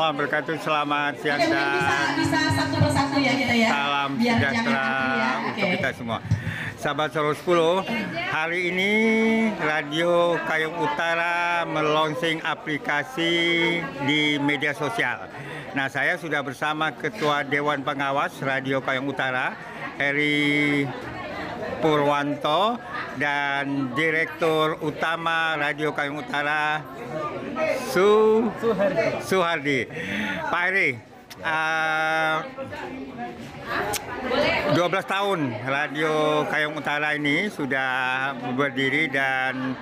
warahmatullahi wabarakatuh. Selamat siang Oke, mungkin dan bisa satu persatu ya kita ya. salam Biar jangan sejahtera antri ya. untuk Oke. kita semua. Sahabat Solo 10, hari ini Radio Kayong Utara meluncing aplikasi di media sosial. Nah, saya sudah bersama Ketua Dewan Pengawas Radio Kayong Utara, Eri Purwanto, dan Direktur Utama Radio Kayong Utara, Suhardi. Pak Eri, 12 tahun Radio Kayong Utara ini sudah berdiri, dan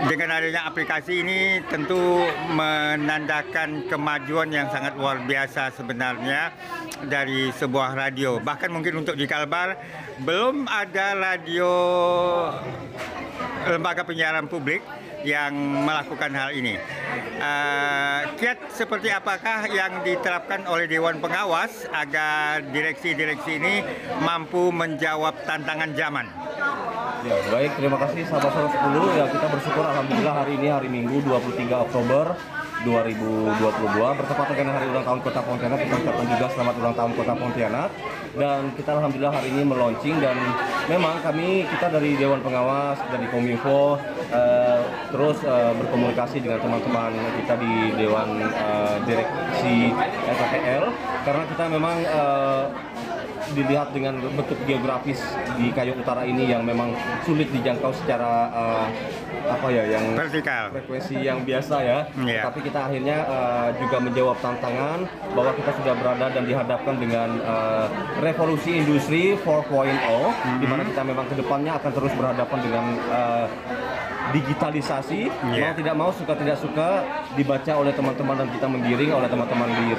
dengan adanya aplikasi ini tentu menandakan kemajuan yang sangat luar biasa sebenarnya dari sebuah radio. Bahkan mungkin untuk di Kalbar belum ada radio lembaga penyiaran publik yang melakukan hal ini. Kiat seperti apakah yang diterapkan oleh Dewan Pengawas agar direksi-direksi ini mampu menjawab tantangan zaman? Ya, baik, terima kasih sahabat Solo 10. Ya, kita bersyukur alhamdulillah hari ini hari Minggu 23 Oktober 2022 bertepatan dengan hari ulang tahun Kota Pontianak. Kita ucapkan juga selamat ulang tahun Kota Pontianak, dan kita alhamdulillah hari ini meluncing. Dan memang kita dari Dewan Pengawas, dari Kominfo terus berkomunikasi dengan teman-teman kita di Dewan Direksi LKPL, karena kita memang dilihat dengan bentuk geografis di Kayong Utara ini yang memang sulit dijangkau secara yang vertikal, frekuensi yang biasa ya. Yeah. Tapi kita akhirnya juga menjawab tantangan bahwa kita sudah berada dan dihadapkan dengan revolusi industri 4.0, di mana kita memang kedepannya akan terus berhadapan dengan digitalisasi. Mau tidak mau, suka tidak suka, dibaca oleh teman-teman dan kita menggiring oleh teman-teman di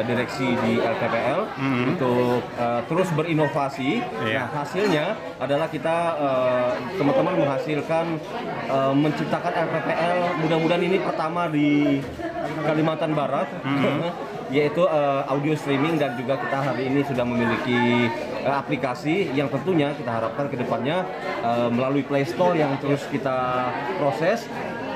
direksi di LKPL untuk terus berinovasi. Nah, hasilnya adalah kita teman-teman menghasilkan menciptakan LKPL, mudah-mudahan ini pertama di Kalimantan Barat, yaitu audio streaming, dan juga kita hari ini sudah memiliki aplikasi yang tentunya kita harapkan ke depannya melalui Play Store yang terus kita proses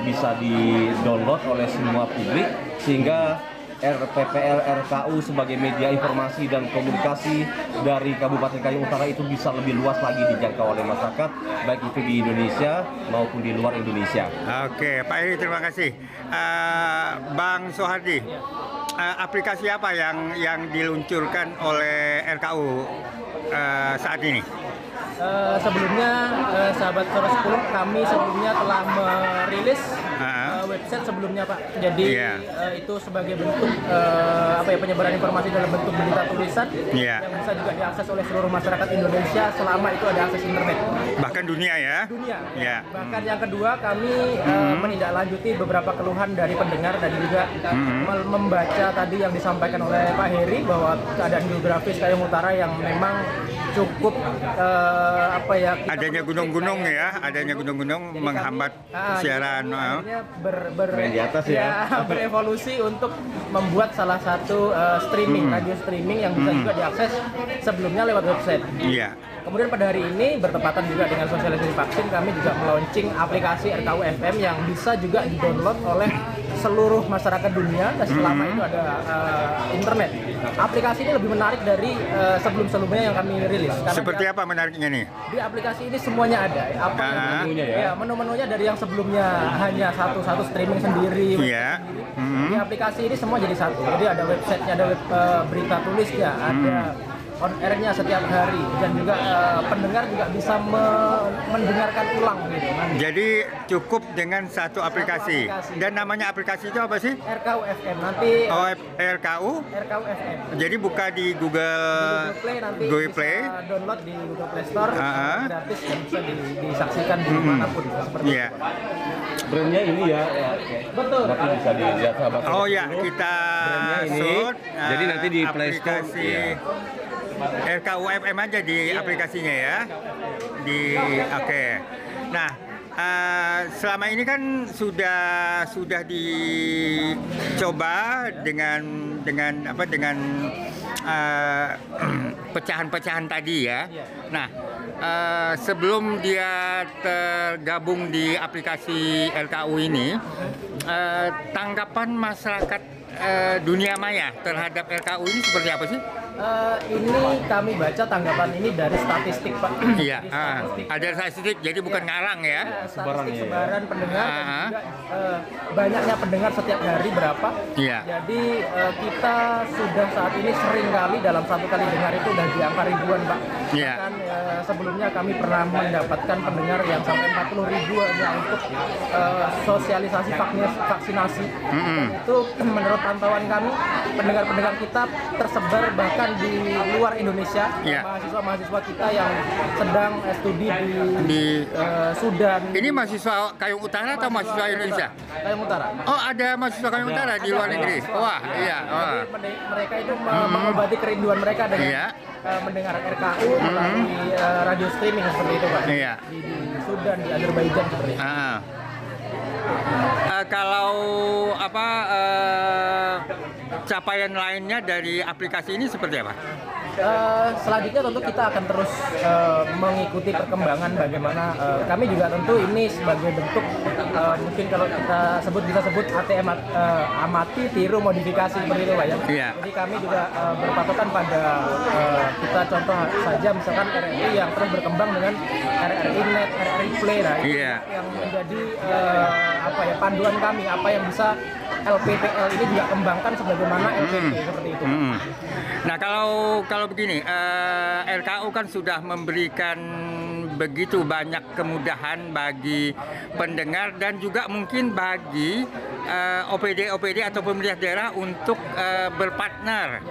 bisa di-download oleh semua publik, sehingga RPPL RKU sebagai media informasi dan komunikasi dari Kabupaten Kayong Utara itu bisa lebih luas lagi dijangkau oleh masyarakat, baik itu di Indonesia maupun di luar Indonesia. Oke, Pak Eri, terima kasih. Bang Suhardi, aplikasi apa yang diluncurkan oleh RKU saat ini? Sebelumnya sahabat Solo 10, kami sebelumnya telah merilis website sebelumnya, Pak. Jadi itu sebagai bentuk penyebaran informasi dalam bentuk berita tulisan yang bisa juga diakses oleh seluruh masyarakat Indonesia selama itu ada akses internet. Bahkan dunia ya? Dunia. Ya. Bahkan yang kedua, kami menindaklanjuti beberapa keluhan dari pendengar dan juga membaca tadi yang disampaikan oleh Pak Heri bahwa keadaan geografis Kayong Utara yang memang cukup adanya gunung-gunung adanya gunung-gunung menghambat siaran. Main di atas berevolusi untuk membuat salah satu radio streaming yang bisa juga diakses sebelumnya lewat website. Iya. Kemudian pada hari ini bertepatan juga dengan sosialisasi vaksin, kami juga meluncing aplikasi RKU FM yang bisa juga di-download oleh seluruh masyarakat dunia dan selama itu ada internet. Aplikasi ini lebih menarik dari sebelum-sebelumnya yang kami rilis. Seperti apa menariknya nih? Di aplikasi ini semuanya ada. Menu-menunya dari yang sebelumnya hanya satu streaming sendiri. Di aplikasi ini semua jadi satu. Jadi ada websitenya, ada berita tulisnya, ada on air-nya setiap hari, dan juga pendengar juga bisa mendengarkan ulang gitu. Jadi cukup dengan satu aplikasi. Dan namanya aplikasi itu apa sih? RKU FM nanti. RKU? RKU FM. Jadi buka di Google Play, nanti Google Play. Bisa download di Google Play Store gratis dan bisa disaksikan di manapun seperti itu. Brandnya ini ya. Betul. Nanti bisa dilihat sahabat. Kita shoot. Jadi nanti di Play Store RKU FM aja di aplikasinya ya. Nah, selama ini kan sudah dicoba dengan pecahan-pecahan tadi ya. Nah, sebelum dia tergabung di aplikasi RKU ini, tanggapan masyarakat dunia maya terhadap RKU ini seperti apa sih? Ini kami baca tanggapan ini dari statistik, Pak. Iya, Dari statistik. ada statistik, jadi bukan ngarang ya? Statistik sebaran pendengar dan juga banyaknya pendengar setiap hari berapa. Iya. Jadi kita sudah saat ini sering kali dalam satu kali dengar itu udah di angka ribuan, Pak. Iya. Bahkan sebelumnya kami pernah mendapatkan pendengar yang sampai 40 ribu hanya untuk sosialisasi vaksinasi. Dan itu menurut pantauan kami, pendengar-pendengar kita tersebar bahkan di luar Indonesia. Iya. Mahasiswa-mahasiswa kita yang sedang studi di Sudan. Ini mahasiswa Kayong Utara atau mahasiswa Indonesia? Kayong Utara. Oh, ada mahasiswa Kayong Utara di luar negeri. Wah, iya. Wah. Jadi mereka itu mengobati kerinduan mereka dengan Iya. mendengar RKU melalui radio streaming seperti itu, Pak. Iya. Di Sudan, di Azerbaijan seperti itu. Kalau capaian lainnya dari aplikasi ini seperti apa? Selanjutnya tentu kita akan terus mengikuti perkembangan bagaimana kami juga tentu ini sebagai bentuk mungkin kalau kita bisa sebut ATM amati tiru modifikasi seperti itu, Pak ya. Iya. Jadi kami juga berpatokan pada kita contoh saja misalkan RRI yang terus berkembang dengan RRI Net, RRI Play Iya. yang menjadi panduan kami apa yang bisa LPPL ini juga kembangkan sebagaimana LPP seperti itu. Nah, kalau begini, RKU kan sudah memberikan begitu banyak kemudahan bagi pendengar dan juga mungkin bagi OPD atau pemerintah daerah untuk berpartner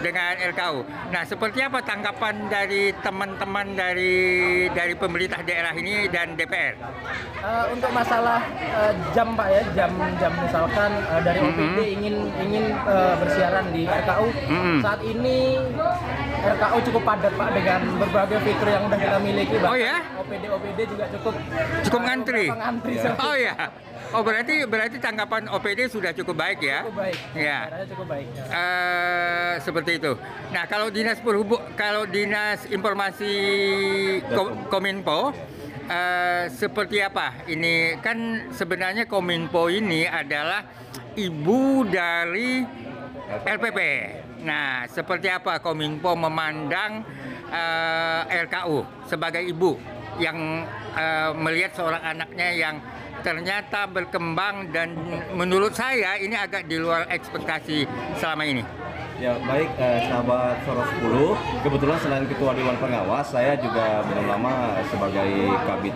dengan RKU. Nah, seperti apa tanggapan dari teman-teman dari pemerintah daerah ini dan DPR? Untuk masalah jam, Pak ya, jam misalkan dari OPD ingin bersiaran di RKU. Saat ini RKU cukup padat, Pak, dengan berbagai fitur yang sudah kita miliki. Oh ya? OPD juga cukup ngantri. Oh ya. Oh, berarti tanggapan OPD sudah cukup baik ya? Cukup baik. Ya. Cukup baik. Seperti itu. Nah, kalau Dinas Informasi Kominfo seperti apa? Ini kan sebenarnya Kominfo ini adalah ibu dari LPP. Nah, seperti apa Kominfo memandang RKU sebagai ibu yang melihat seorang anaknya yang ternyata berkembang dan menurut saya ini agak di luar ekspektasi selama ini. Ya baik, sahabat Soros 10, kebetulan selain Ketua Dewan Pengawas, saya juga belum lama sebagai Kabid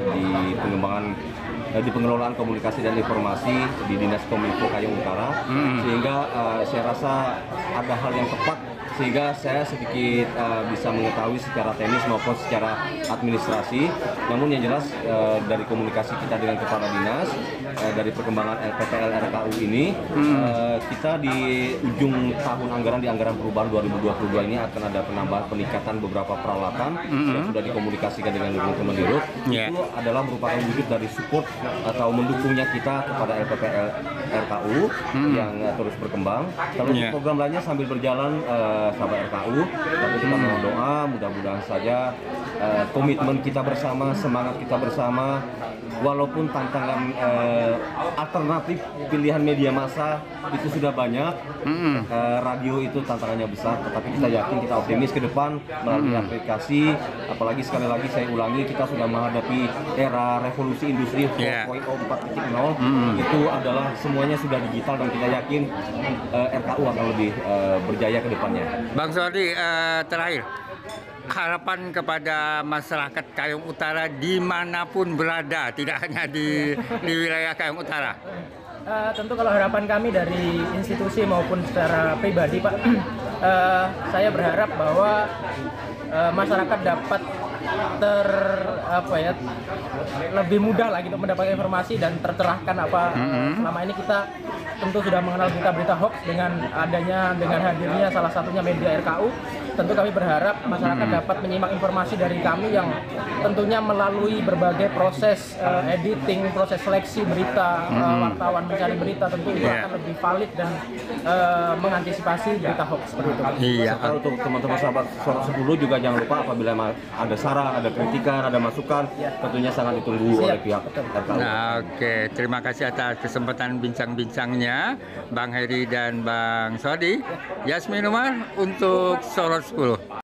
di pengelolaan komunikasi dan informasi di Dinas Kominfo Kayong Utara, sehingga saya rasa ada hal yang tepat sehingga saya sedikit bisa mengetahui secara teknis maupun secara administrasi. Namun yang jelas dari komunikasi kita dengan kepala dinas dari perkembangan LPPL RKU ini, kita di ujung tahun anggaran, di anggaran perubahan 2022 ini akan ada penambahan peningkatan beberapa peralatan yang sudah dikomunikasikan dengan teman-teman Dirut. Itu adalah merupakan wujud dari support atau mendukungnya kita kepada LPPL RKU yang terus berkembang. Kalau program lainnya sambil berjalan, sahabat RKU, tapi kita mohon doa, mudah-mudahan saja komitmen kita bersama, semangat kita bersama, walaupun tantangan alternatif pilihan media massa itu sudah banyak, radio itu tantangannya besar, tetapi kita yakin, kita optimis ke depan melalui aplikasi, apalagi sekali lagi saya ulangi, kita sudah menghadapi era revolusi industri 4.0, 4.0, itu adalah semuanya sudah digital dan kita yakin RKU akan lebih berjaya ke depannya. Bang Soardi, terakhir, harapan kepada masyarakat Kayong Utara dimanapun berada, tidak hanya di wilayah Kayong Utara. Tentu kalau harapan kami dari institusi maupun secara pribadi, Pak, saya berharap bahwa masyarakat dapat lebih mudah lagi untuk mendapatkan informasi dan tercerahkan apa selama ini kita tentu sudah mengenal berita-berita hoax dengan hadirnya salah satunya media RKU. tentu kami berharap masyarakat dapat menyimak informasi dari kami yang tentunya melalui berbagai proses editing, proses seleksi berita, wartawan mencari berita, tentu itu akan lebih valid dan mengantisipasi berita hoax seperti itu. Iya. Serta untuk teman-teman sahabat Sorot 10 juga jangan lupa apabila ada saran, ada kritikan, ada masukan, tentunya sangat ditunggu oleh pihak RKUI. Nah, oke, terima kasih atas kesempatan bincang-bincangnya Bang Heri dan Bang Sodi. Yasmin Umar untuk Sorot 10.